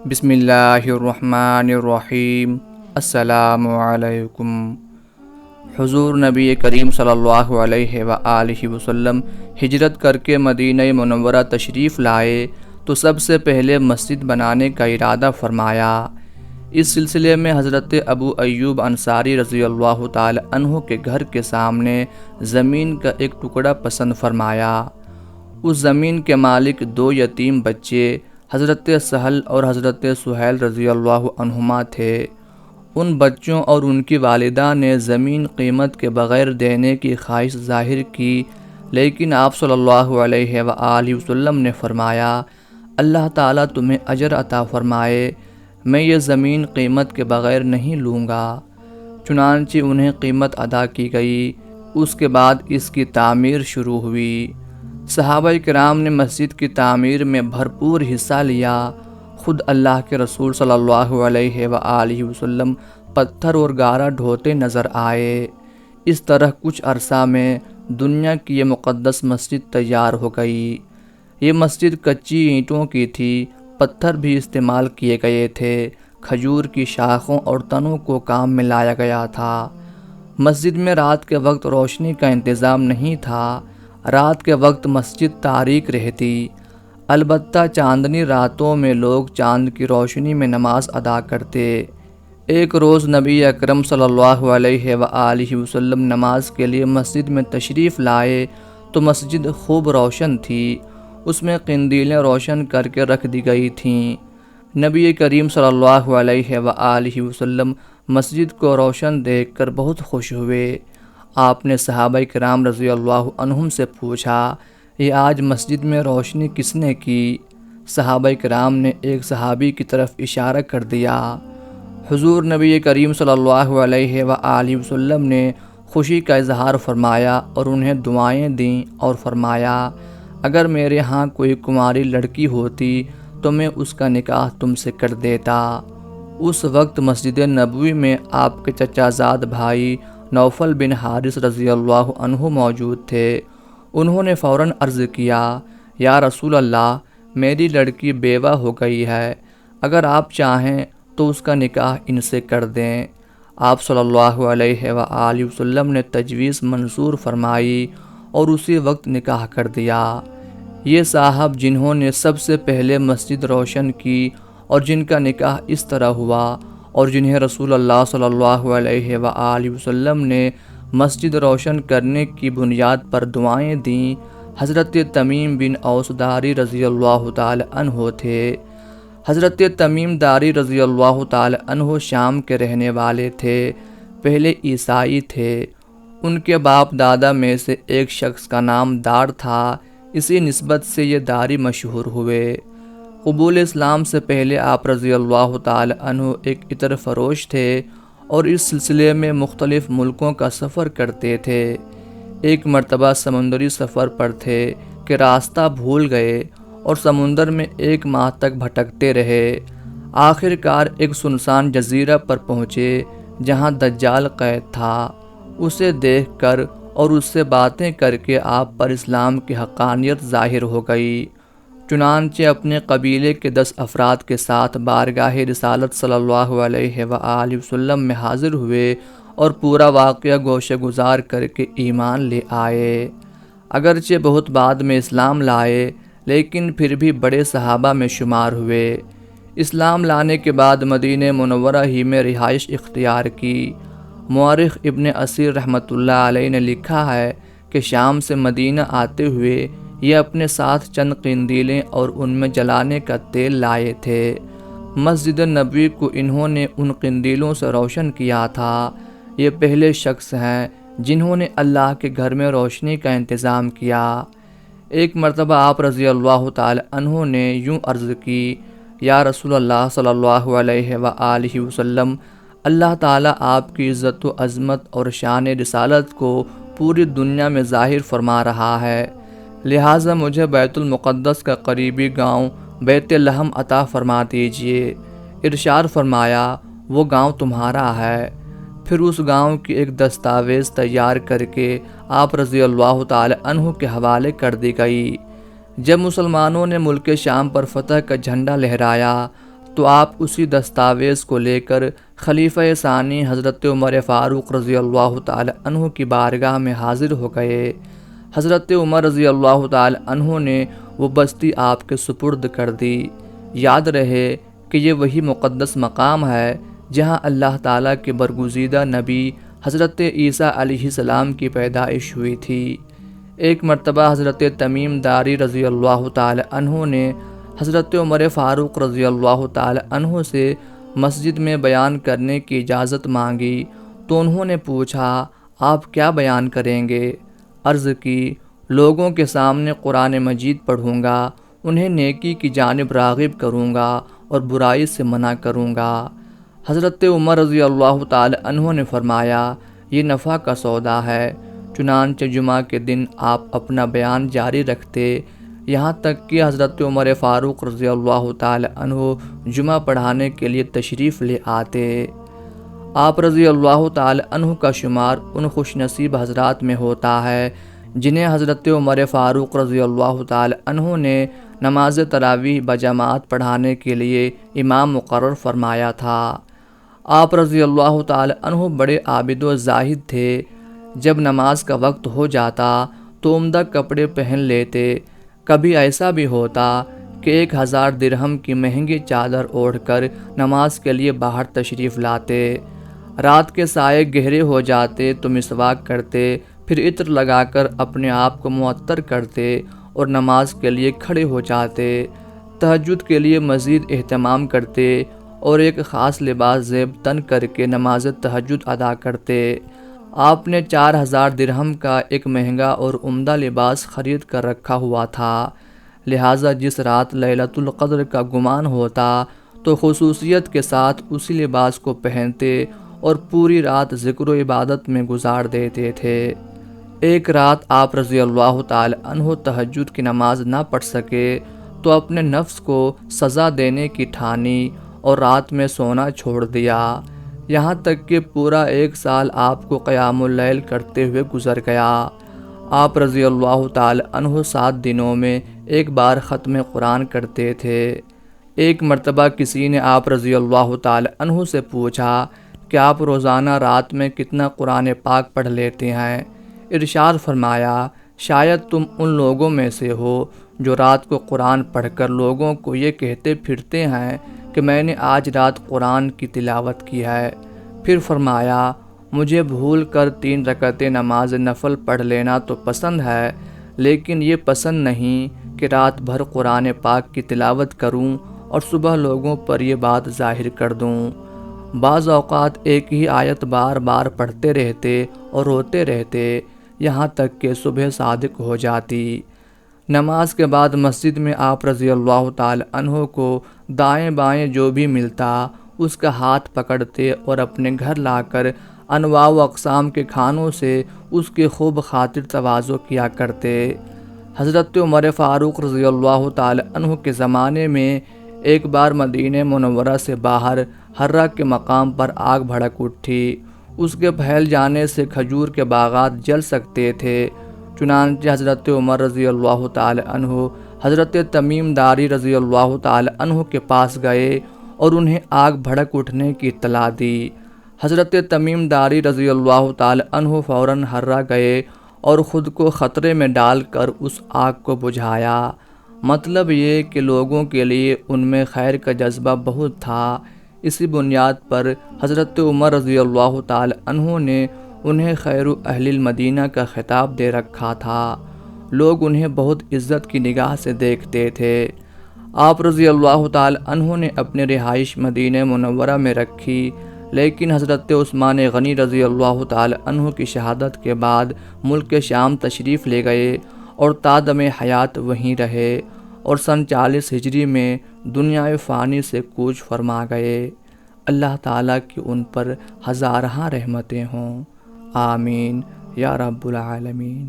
بسم اللہ الرحمن الرحیم۔ السلام علیکم۔ حضور نبی کریم صلی اللہ علیہ وآلہ وسلم ہجرت کر کے مدینہ منورہ تشریف لائے تو سب سے پہلے مسجد بنانے کا ارادہ فرمایا۔ اس سلسلے میں حضرت ابو ایوب انصاری رضی اللہ تعالی عنہ کے گھر کے سامنے زمین کا ایک ٹکڑا پسند فرمایا۔ اس زمین کے مالک دو یتیم بچے حضرت سہل اور حضرت سہیل رضی اللہ عنہما تھے۔ ان بچوں اور ان کی والدہ نے زمین قیمت کے بغیر دینے کی خواہش ظاہر کی، لیکن آپ صلی اللہ علیہ وآلہ وسلم نے فرمایا، اللہ تعالیٰ تمہیں اجر عطا فرمائے، میں یہ زمین قیمت کے بغیر نہیں لوں گا۔ چنانچہ انہیں قیمت ادا کی گئی۔ اس کے بعد اس کی تعمیر شروع ہوئی۔ صحابہ کرام نے مسجد کی تعمیر میں بھرپور حصہ لیا۔ خود اللہ کے رسول صلی اللہ علیہ وآلہ وسلم پتھر اور گارا ڈھوتے نظر آئے۔ اس طرح کچھ عرصہ میں دنیا کی یہ مقدس مسجد تیار ہو گئی۔ یہ مسجد کچی اینٹوں کی تھی، پتھر بھی استعمال کیے گئے تھے، کھجور کی شاخوں اور تنوں کو کام میں لایا گیا تھا۔ مسجد میں رات کے وقت روشنی کا انتظام نہیں تھا۔ رات کے وقت مسجد تاریک رہتی، البتہ چاندنی راتوں میں لوگ چاند کی روشنی میں نماز ادا کرتے۔ ایک روز نبی اکرم صلی اللہ علیہ وآلہ وسلم نماز کے لیے مسجد میں تشریف لائے تو مسجد خوب روشن تھی، اس میں قندیلیں روشن کر کے رکھ دی گئی تھیں۔ نبی کریم صلی اللہ علیہ وآلہ وسلم مسجد کو روشن دیکھ کر بہت خوش ہوئے۔ آپ نے صحابہ کرام رضی اللہ عنہم سے پوچھا، یہ آج مسجد میں روشنی کس نے کی؟ صحابہ کرام نے ایک صحابی کی طرف اشارہ کر دیا۔ حضور نبی کریم صلی اللہ علیہ وآلہ وسلم نے خوشی کا اظہار فرمایا اور انہیں دعائیں دیں اور فرمایا، اگر میرے ہاں کوئی کماری لڑکی ہوتی تو میں اس کا نکاح تم سے کر دیتا۔ اس وقت مسجد نبوی میں آپ کے چچا زاد بھائی نوفل بن حارث رضی اللہ عنہ موجود تھے۔ انہوں نے فوراً عرض کیا، یا رسول اللہ، میری لڑکی بیوہ ہو گئی ہے، اگر آپ چاہیں تو اس کا نکاح ان سے کر دیں۔ آپ صلی اللہ علیہ وآلہ وسلم نے تجویز منظور فرمائی اور اسی وقت نکاح کر دیا۔ یہ صاحب جنہوں نے سب سے پہلے مسجد روشن کی اور جن کا نکاح اس طرح ہوا اور جنہیں رسول اللہ صلی اللہ علیہ وآلہ وسلم نے مسجد روشن کرنے کی بنیاد پر دعائیں دیں، حضرت تمیم بن اوس داری رضی اللہ تعالی عنہ تھے۔ حضرت تمیم داری رضی اللہ تعالی عنہ شام کے رہنے والے تھے، پہلے عیسائی تھے۔ ان کے باپ دادا میں سے ایک شخص کا نام دار تھا، اسی نسبت سے یہ داری مشہور ہوئے۔ قبول اسلام سے پہلے آپ رضی اللہ تعالی عنہ ایک عطر فروش تھے اور اس سلسلے میں مختلف ملکوں کا سفر کرتے تھے۔ ایک مرتبہ سمندری سفر پر تھے کہ راستہ بھول گئے اور سمندر میں 1 ماہ تک بھٹکتے رہے۔ آخر کار ایک سنسان جزیرہ پر پہنچے جہاں دجال قید تھا۔ اسے دیکھ کر اور اس سے باتیں کر کے آپ پر اسلام کی حقانیت ظاہر ہو گئی۔ چنانچہ اپنے قبیلے کے 10 افراد کے ساتھ بارگاہ رسالت صلی اللہ علیہ وآلہ وسلم میں حاضر ہوئے اور پورا واقعہ گوشہ گزار کر کے ایمان لے آئے۔ اگرچہ بہت بعد میں اسلام لائے، لیکن پھر بھی بڑے صحابہ میں شمار ہوئے۔ اسلام لانے کے بعد مدینہ منورہ ہی میں رہائش اختیار کی۔ مورخ ابن اسیر رحمۃ اللہ علیہ نے لکھا ہے کہ شام سے مدینہ آتے ہوئے یہ اپنے ساتھ چند قندیلیں اور ان میں جلانے کا تیل لائے تھے۔ مسجد نبوی کو انہوں نے ان قندیلوں سے روشن کیا تھا۔ یہ پہلے شخص ہیں جنہوں نے اللہ کے گھر میں روشنی کا انتظام کیا۔ ایک مرتبہ آپ رضی اللہ تعالی عنہ نے یوں عرض کی، یا رسول اللہ صلی اللہ علیہ وآلہ وسلم، اللہ تعالیٰ آپ کی عزت و عظمت اور شان رسالت کو پوری دنیا میں ظاہر فرما رہا ہے، لہٰذا مجھے بیت المقدس کا قریبی گاؤں بیت لحم عطا فرما دیجیے۔ ارشاد فرمایا، وہ گاؤں تمہارا ہے۔ پھر اس گاؤں کی ایک دستاویز تیار کر کے آپ رضی اللہ تعالی عنہ کے حوالے کر دی گئی۔ جب مسلمانوں نے ملک شام پر فتح کا جھنڈا لہرایا تو آپ اسی دستاویز کو لے کر خلیفہ ثانی حضرت عمر فاروق رضی اللہ تعالی عنہ کی بارگاہ میں حاضر ہو گئے۔ حضرت عمر رضی اللہ تعالی عنہ نے وہ بستی آپ کے سپرد کر دی۔ یاد رہے کہ یہ وہی مقدس مقام ہے جہاں اللہ تعالیٰ کے برگزیدہ نبی حضرت عیسیٰ علیہ السلام کی پیدائش ہوئی تھی۔ ایک مرتبہ حضرت تمیم داری رضی اللہ تعالی عنہ نے حضرت عمر فاروق رضی اللہ تعالی عنہ سے مسجد میں بیان کرنے کی اجازت مانگی تو انہوں نے پوچھا، آپ کیا بیان کریں گے؟ عرض کی، لوگوں کے سامنے قرآن مجید پڑھوں گا، انہیں نیکی کی جانب راغب کروں گا اور برائی سے منع کروں گا۔ حضرت عمر رضی اللہ تعالی عنہ نے فرمایا، یہ نفع کا سودا ہے۔ چنانچہ جمعہ کے دن آپ اپنا بیان جاری رکھتے، یہاں تک کہ حضرت عمر فاروق رضی اللہ تعالی عنہ جمعہ پڑھانے کے لیے تشریف لے آتے۔ آپ رضی اللہ تعالی عنہ کا شمار ان خوش نصیب حضرات میں ہوتا ہے جنہیں حضرت عمر فاروق رضی اللہ تعالی عنہ نے نماز تراویح بجماعت پڑھانے کے لیے امام مقرر فرمایا تھا۔ آپ رضی اللہ تعالی عنہ بڑے عابد و زاہد تھے۔ جب نماز کا وقت ہو جاتا تو عمدہ کپڑے پہن لیتے۔ کبھی ایسا بھی ہوتا کہ 1000 درہم کی مہنگی چادر اوڑھ کر نماز کے لیے باہر تشریف لاتے۔ رات کے سائے گہرے ہو جاتے تو مسواک کرتے، پھر عطر لگا کر اپنے آپ کو معطر کرتے اور نماز کے لیے کھڑے ہو جاتے۔ تہجد کے لیے مزید اہتمام کرتے اور ایک خاص لباس زیب تن کر کے نماز تہجد ادا کرتے۔ آپ نے 4000 درہم کا ایک مہنگا اور عمدہ لباس خرید کر رکھا ہوا تھا، لہٰذا جس رات لیلۃ القدر کا گمان ہوتا تو خصوصیت کے ساتھ اسی لباس کو پہنتے اور پوری رات ذکر و عبادت میں گزار دیتے تھے۔ ایک رات آپ رضی اللہ تعالی عنہ تہجد کی نماز نہ پڑھ سکے تو اپنے نفس کو سزا دینے کی ٹھانی اور رات میں سونا چھوڑ دیا، یہاں تک کہ پورا 1 سال آپ کو قیام اللیل کرتے ہوئے گزر گیا۔ آپ رضی اللہ تعالی عنہ 7 دنوں میں ایک بار ختم قرآن کرتے تھے۔ ایک مرتبہ کسی نے آپ رضی اللہ تعالی عنہ سے پوچھا کہ آپ روزانہ رات میں کتنا قرآن پاک پڑھ لیتے ہیں؟ ارشاد فرمایا، شاید تم ان لوگوں میں سے ہو جو رات کو قرآن پڑھ کر لوگوں کو یہ کہتے پھرتے ہیں کہ میں نے آج رات قرآن کی تلاوت کی ہے۔ پھر فرمایا، مجھے بھول کر 3 رکعتیں نماز نفل پڑھ لینا تو پسند ہے، لیکن یہ پسند نہیں کہ رات بھر قرآن پاک کی تلاوت کروں اور صبح لوگوں پر یہ بات ظاہر کر دوں۔ بعض اوقات ایک ہی آیت بار بار پڑھتے رہتے اور روتے رہتے، یہاں تک کہ صبح صادق ہو جاتی۔ نماز کے بعد مسجد میں آپ رضی اللہ تعالی عنہ کو دائیں بائیں جو بھی ملتا اس کا ہاتھ پکڑتے اور اپنے گھر لا کر انواع و اقسام کے کھانوں سے اس کے خوب خاطر تواضع کیا کرتے۔ حضرت عمر فاروق رضی اللہ تعالی عنہ کے زمانے میں ایک بار مدینہ منورہ سے باہر حرہ کے مقام پر آگ بھڑک اٹھی۔ اس کے پھیل جانے سے کھجور کے باغات جل سکتے تھے۔ چنانچہ حضرت عمر رضی اللہ تعالی عنہ حضرت تمیم داری رضی اللہ تعالی عنہ کے پاس گئے اور انہیں آگ بھڑک اٹھنے کی اطلاع دی۔ حضرت تمیم داری رضی اللہ تعالی عنہ فوراً حرہ گئے اور خود کو خطرے میں ڈال کر اس آگ کو بجھایا۔ مطلب یہ کہ لوگوں کے لیے ان میں خیر کا جذبہ بہت تھا۔ اسی بنیاد پر حضرت عمر رضی اللہ تعالی عنہ نے انہیں خیر اہل المدینہ کا خطاب دے رکھا تھا۔ لوگ انہیں بہت عزت کی نگاہ سے دیکھتے تھے۔ آپ رضی اللہ تعالی عنہ نے اپنی رہائش مدینہ منورہ میں رکھی، لیکن حضرت عثمان غنی رضی اللہ تعالی عنہ کی شہادت کے بعد ملک شام تشریف لے گئے اور تا دم حیات وہیں رہے اور سن 40 ہجری میں دنیا فانی سے کوچ فرما گئے۔ اللہ تعالیٰ کی ان پر ہزارہ رحمتیں ہوں، آمین یا رب العالمین۔